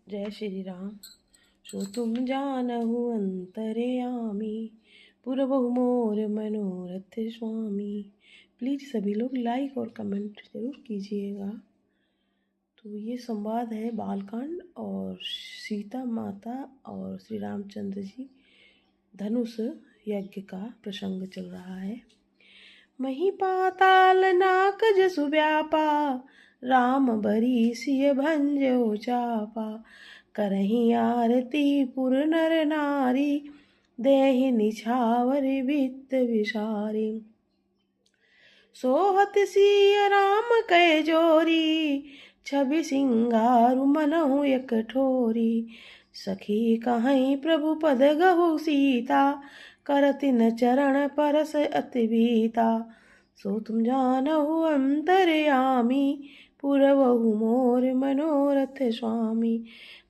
जय श्री राम। सो तुम जानहु अंतर्यामी, पुरबहु मोर मनोरथ स्वामी। प्लीज सभी लोग लाइक और कमेंट जरूर कीजिएगा। तो ये संवाद है बालकांड और सीता माता और श्री रामचंद्र जी धनुष यज्ञ का प्रसंग चल रहा है। मही पाताल नाक जसु व्यापा, राम बरी सिय भंजो चापा। करही आरती पुर नर नारी, देहि निछावर वित्त विसारी। सोहत सिय राम कै जोरी, छवि सिंगारु मनहु एक ठोरी। सखी कहीं प्रभु पद गहु सीता, करति न चरण परस अति बीता। सो तुम जानहु अंतर्यामी, पुरवहु मोर मनोरथ स्वामी।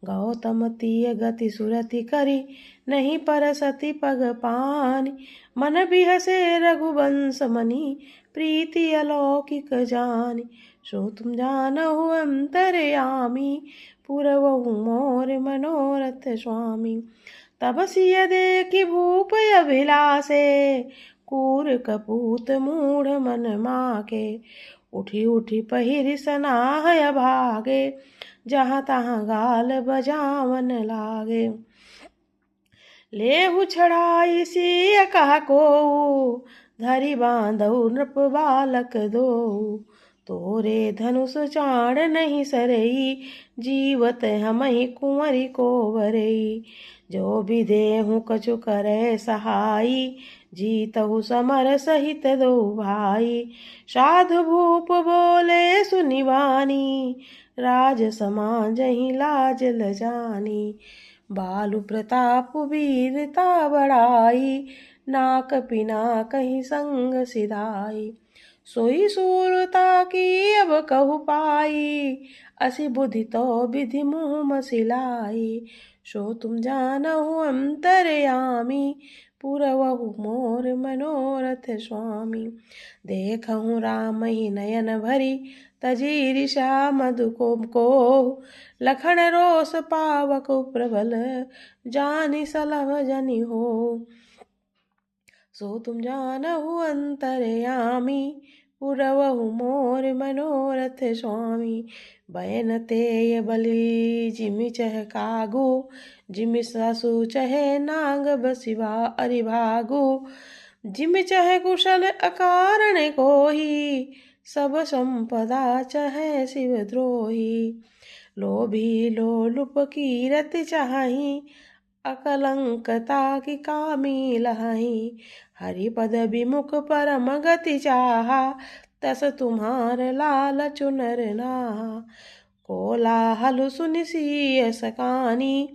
गौतम तिय गति सुरति करी, नहीं परसति पग पानी। मन बिहसे रघुवंश मनि, प्रीति अलौकिक जानी। सो तुम जानहु अंतर्यामी, पुरवहु मोर मनोरथ स्वामी। तब सिय देखि भूप अभिलाषे, कूर कपूत मूढ़ मन माके। उठी उठी पहिरि सनाहय भागे, जहाँ तहाँ गाल बजावन लागे। लेहु छड़ाई सिय कहा कोऊ, धरि बांधउ नृप बालक दोऊ। तोरे धनुष चाण नहीं सरई, जीवत हमहि कुंवरी को वरई। जो विदेहु कछु करे सहाई, जीतहु समर सहित दो भाई। साधु भूप बोले सुनिबानी, राज समाजहि लाज लजानी। बालु प्रताप वीरता बढ़ाई, नाक पिनाकहि संग सिधाई। सोई सूरता की अब कहु पाई, असि बुद्धि तो विधि मुँह मसिलाई। सो तुम जानहु अंतर्यामी, पुरवहु मोर मनोरथ स्वामी। देखहु राम ही नयन भरी, तजी ऋषा मधु को। लखन रोष पावक प्रबल, जानि सलभ जनि हो। सो तुम जानहु अंतर्यामी, पुरवहु मोर मनोरथ स्वामी। बयन तेय बलि जिमि चह कागू, जिमि सासु चहे नाग बसिवा अरिभागु। जिमि चह कुशल अकारण कोही, सब संपदा चहे शिव द्रोही। लोभी लोलुप कीरत चाही, अकलंकता की कामी लहाई। हरिपद विमुख परम गति चाहा, तस तुम्हार लाल चुनर नाहा। कोलाहल सुनि सिय सकानी,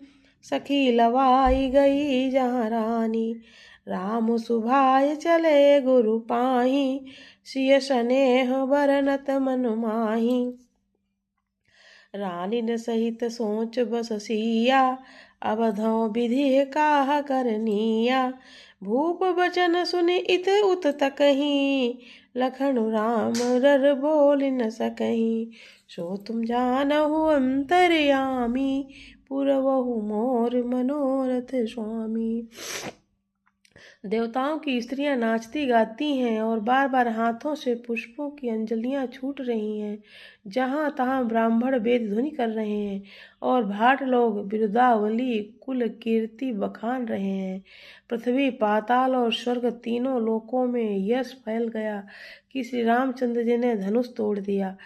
सखी लवाई गई जहाँ रानी। राम सुभाय चले गुरु पाही, सिय स्नेह बरनत मन माही। रानिन सहित सोच बस सिया, अवधौ विधि काह करनिया। भूप बचन सुनि इत उत तकहि, लखनु राम रर बोल न सकहि। सो तुम जानहु अंतर्यामी, पुरवहु मोर मनोरथ स्वामी। देवताओं की स्त्रियां नाचती गाती हैं और बार बार हाथों से पुष्पों की अंजलियां छूट रही हैं। जहाँ तहाँ ब्राह्मण वेद ध्वनि कर रहे हैं और भाट लोग बिरुदावली कुल कीर्ति बखान रहे हैं। पृथ्वी पाताल और स्वर्ग तीनों लोकों में यश फैल गया कि श्री रामचंद्र जी ने धनुष तोड़ दिया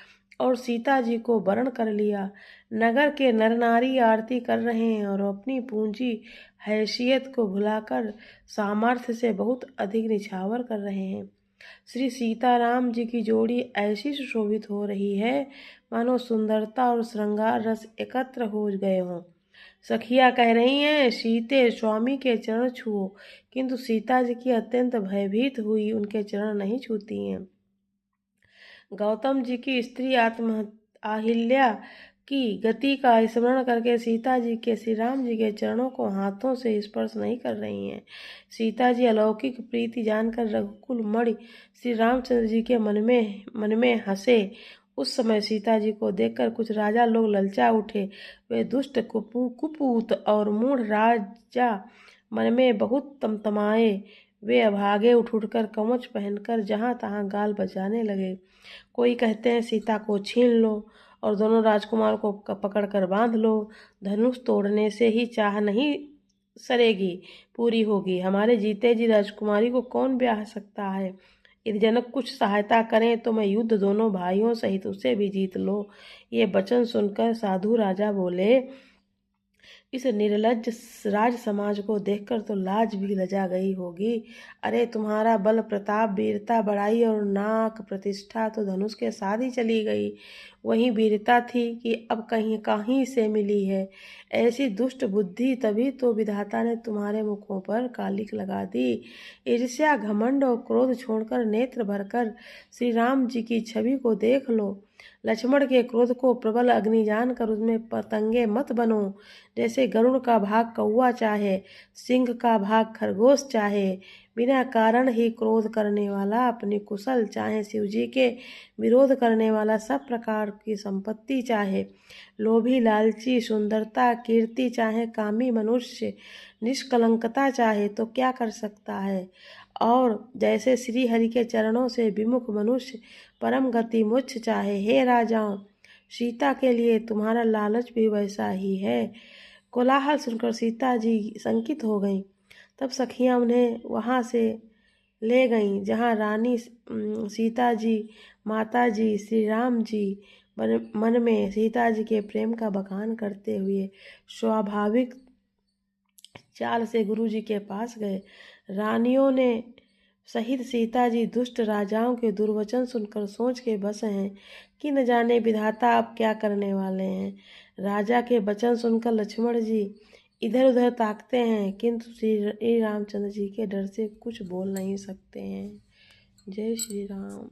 और सीता जी को वरण कर लिया। नगर के नर नारी आरती कर रहे हैं और अपनी पूंजी हैसियत को भुलाकर सामर्थ्य से बहुत अधिक निछावर कर रहे हैं। श्री सीताराम जी की जोड़ी ऐसी सुशोभित हो रही है मानो सुंदरता और श्रृंगार रस एकत्र हो गए हों। सखियां कह रही हैं, सीते स्वामी के चरण छुओ, किंतु सीता जी की अत्यंत भयभीत हुई उनके चरण नहीं छूती हैं। गौतम जी की स्त्री अहिल्या की गति का स्मरण करके सीता जी के श्री राम जी के चरणों को हाथों से स्पर्श नहीं कर रही हैं। सीता जी अलौकिक प्रीति जानकर रघुकुल मणि श्री रामचंद्र जी के मन में हंसे उस समय सीता जी को देखकर कुछ राजा लोग ललचा उठे। वे दुष्ट कुपूत और मूढ़ राजा मन में बहुत तमतमाए। वे अभागे उठ उठकर कवच पहनकर जहां तहां गाल बजाने लगे। कोई कहते हैं सीता को छीन लो और दोनों राजकुमार को पकड़कर बांध लो। धनुष तोड़ने से ही चाह नहीं सरेगी पूरी होगी। हमारे जीते जी राजकुमारी को कौन ब्याह सकता है। यदि जनक कुछ सहायता करें तो मैं युद्ध दोनों भाइयों सहित उसे भी जीत लो। ये वचन सुनकर साधु राजा बोले, इस निर्लज्ज राज समाज को देखकर तो लाज भी लजा गई होगी। अरे तुम्हारा बल प्रताप वीरता बड़ाई और नाक प्रतिष्ठा तो धनुष के साथ ही चली गई। वही वीरता थी कि अब कहीं कहीं से मिली है। ऐसी दुष्ट बुद्धि तभी तो विधाता ने तुम्हारे मुखों पर कालिक लगा दी। ईर्ष्या घमंड और क्रोध छोड़कर नेत्र भरकर श्री राम जी की छवि को देख लो। लक्ष्मण के क्रोध को प्रबल अग्नि जानकर उसमें पतंगे मत बनो। जैसे गरुड़ का भाग कौवा चाहे, सिंह का भाग खरगोश चाहे, बिना कारण ही क्रोध करने वाला अपनी कुशल चाहे शिवजी के विरोध करने वाला सब प्रकार की संपत्ति चाहे, लोभी लालची सुंदरता कीर्ति चाहे कामी मनुष्य निष्कलंकता चाहे तो क्या कर सकता है। और जैसे श्री हरि के चरणों से विमुख मनुष्य परम गति मोक्ष चाहे। हे राजाओं, सीता के लिए तुम्हारा लालच भी वैसा ही है। कोलाहल सुनकर सीता जी शंकित हो गईं। तब सखियां उन्हें वहां से ले गईं जहां रानी सीता जी माता जी श्री राम जी मन में सीता जी के प्रेम का बखान करते हुए स्वाभाविक चाल से गुरु जी के पास गए। रानियों ने सहित सीता जी दुष्ट राजाओं के दुर्वचन सुनकर सोच के बस हैं कि न जाने विधाता अब क्या करने वाले हैं। राजा के वचन सुनकर लक्ष्मण जी इधर उधर ताकते हैं, किंतु श्री रामचंद्र जी के डर से कुछ बोल नहीं सकते हैं। जय श्री राम।